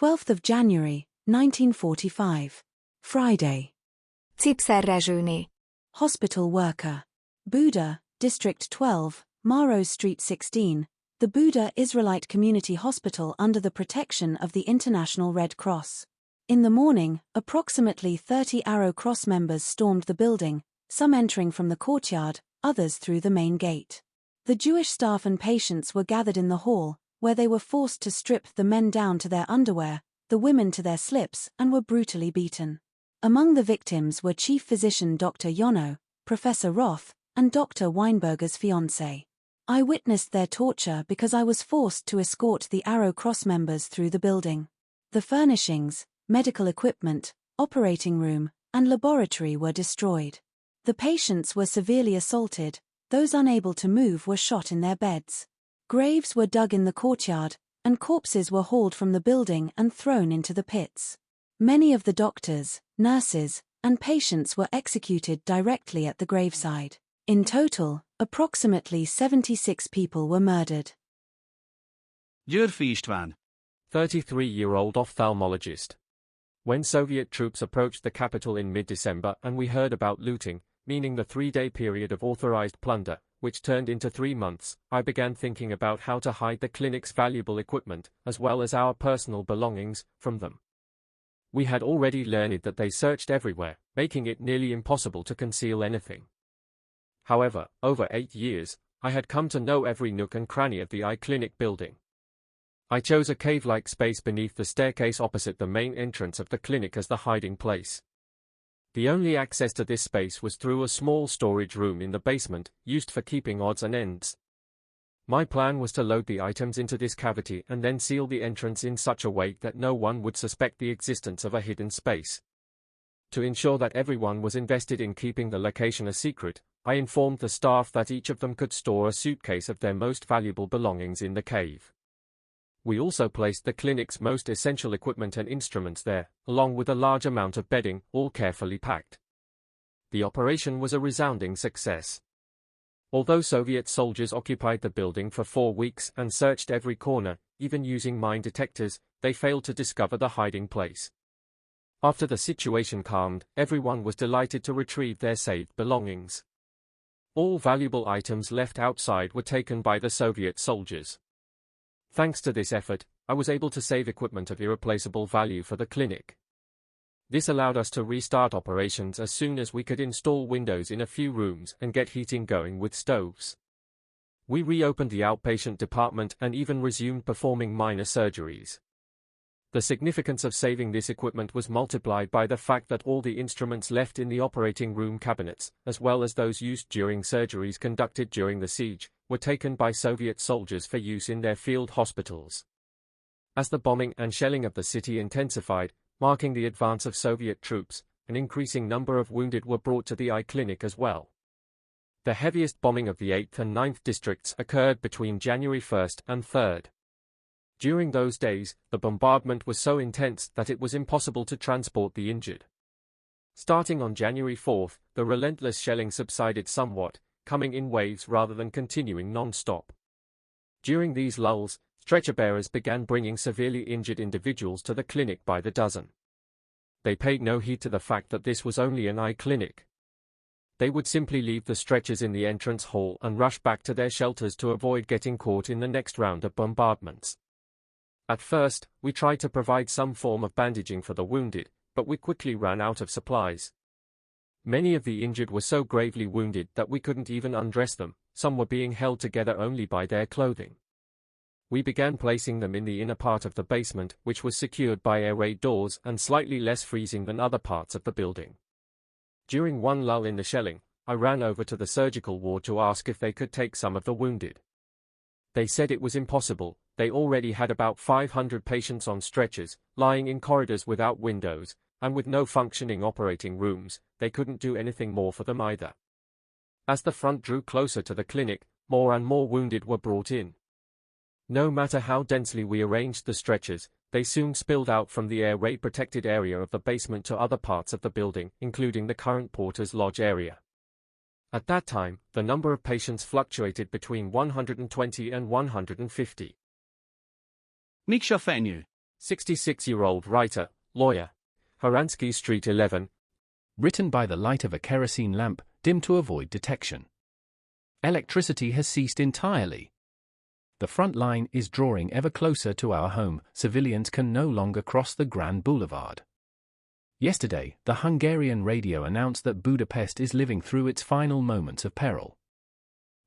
12th of January, 1945. Friday. Cipszerrezsőné. Hospital worker. Buda, District 12, Maros Street 16, the Buda Israelite Community Hospital under the protection of the International Red Cross. In the morning, approximately 30 Arrow Cross members stormed the building, some entering from the courtyard, others through the main gate. The Jewish staff and patients were gathered in the hall, where they were forced to strip the men down to their underwear, the women to their slips, and were brutally beaten. Among the victims were Chief Physician Dr. Yono, Professor Roth, and Dr. Weinberger's fiancé. I witnessed their torture because I was forced to escort the Arrow Cross members through the building. The furnishings, medical equipment, operating room, and laboratory were destroyed. The patients were severely assaulted, those unable to move were shot in their beds. Graves were dug in the courtyard, and corpses were hauled from the building and thrown into the pits. Many of the doctors, nurses, and patients were executed directly at the graveside. In total, approximately 76 people were murdered. Györfi István, 33-year-old ophthalmologist. When Soviet troops approached the capital in mid-December and we heard about looting, meaning the 3-day period of authorized plunder, which turned into 3 months, I began thinking about how to hide the clinic's valuable equipment, as well as our personal belongings, from them. We had already learned that they searched everywhere, making it nearly impossible to conceal anything. However, over 8 years, I had come to know every nook and cranny of the eye clinic building. I chose a cave-like space beneath the staircase opposite the main entrance of the clinic as the hiding place. The only access to this space was through a small storage room in the basement, used for keeping odds and ends. My plan was to load the items into this cavity and then seal the entrance in such a way that no one would suspect the existence of a hidden space. To ensure that everyone was invested in keeping the location a secret, I informed the staff that each of them could store a suitcase of their most valuable belongings in the cave. We also placed the clinic's most essential equipment and instruments there, along with a large amount of bedding, all carefully packed. The operation was a resounding success. Although Soviet soldiers occupied the building for 4 weeks and searched every corner, even using mine detectors, they failed to discover the hiding place. After the situation calmed, everyone was delighted to retrieve their saved belongings. All valuable items left outside were taken by the Soviet soldiers. Thanks to this effort, I was able to save equipment of irreplaceable value for the clinic. This allowed us to restart operations as soon as we could install windows in a few rooms and get heating going with stoves. We reopened the outpatient department and even resumed performing minor surgeries. The significance of saving this equipment was multiplied by the fact that all the instruments left in the operating room cabinets, as well as those used during surgeries conducted during the siege, were taken by Soviet soldiers for use in their field hospitals. As the bombing and shelling of the city intensified, marking the advance of Soviet troops, an increasing number of wounded were brought to the eye clinic as well. The heaviest bombing of the 8th and 9th districts occurred between January 1st and 3rd. During those days, the bombardment was so intense that it was impossible to transport the injured. Starting on January 4th, the relentless shelling subsided somewhat, coming in waves rather than continuing non-stop. During these lulls, stretcher bearers began bringing severely injured individuals to the clinic by the dozen. They paid no heed to the fact that this was only an eye clinic. They would simply leave the stretchers in the entrance hall and rush back to their shelters to avoid getting caught in the next round of bombardments. At first, we tried to provide some form of bandaging for the wounded, but we quickly ran out of supplies. Many of the injured were so gravely wounded that we couldn't even undress them, some were being held together only by their clothing. We began placing them in the inner part of the basement, which was secured by air raid doors and slightly less freezing than other parts of the building. During one lull in the shelling, I ran over to the surgical ward to ask if they could take some of the wounded. They said it was impossible. They already had about 500 patients on stretchers, lying in corridors without windows, and with no functioning operating rooms. They couldn't do anything more for them either. As the front drew closer to the clinic, more and more wounded were brought in. No matter how densely we arranged the stretchers, they soon spilled out from the air raid protected area of the basement to other parts of the building, including the current Porter's Lodge area. At that time, the number of patients fluctuated between 120 and 150. Miksa fenyő. 66-year-old writer, lawyer. Haransky Street 11. Written by the light of a kerosene lamp, dim to avoid detection. Electricity has ceased entirely. The front line is drawing ever closer to our home. Civilians can no longer cross the Grand Boulevard. Yesterday, the Hungarian Radio announced that Budapest is living through its final moments of peril.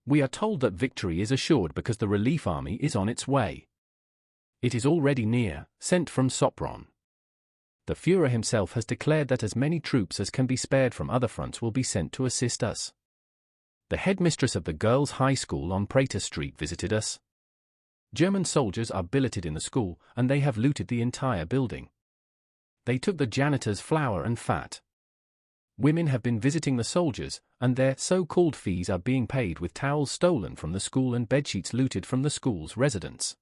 We are told that victory is assured because the relief army is on its way. It is already near, sent from Sopron. The Führer himself has declared that as many troops as can be spared from other fronts will be sent to assist us. The headmistress of the girls' high school on Prater Street visited us. German soldiers are billeted in the school, and they have looted the entire building. They took the janitor's flour and fat. Women have been visiting the soldiers, and their so-called fees are being paid with towels stolen from the school and bedsheets looted from the school's residents.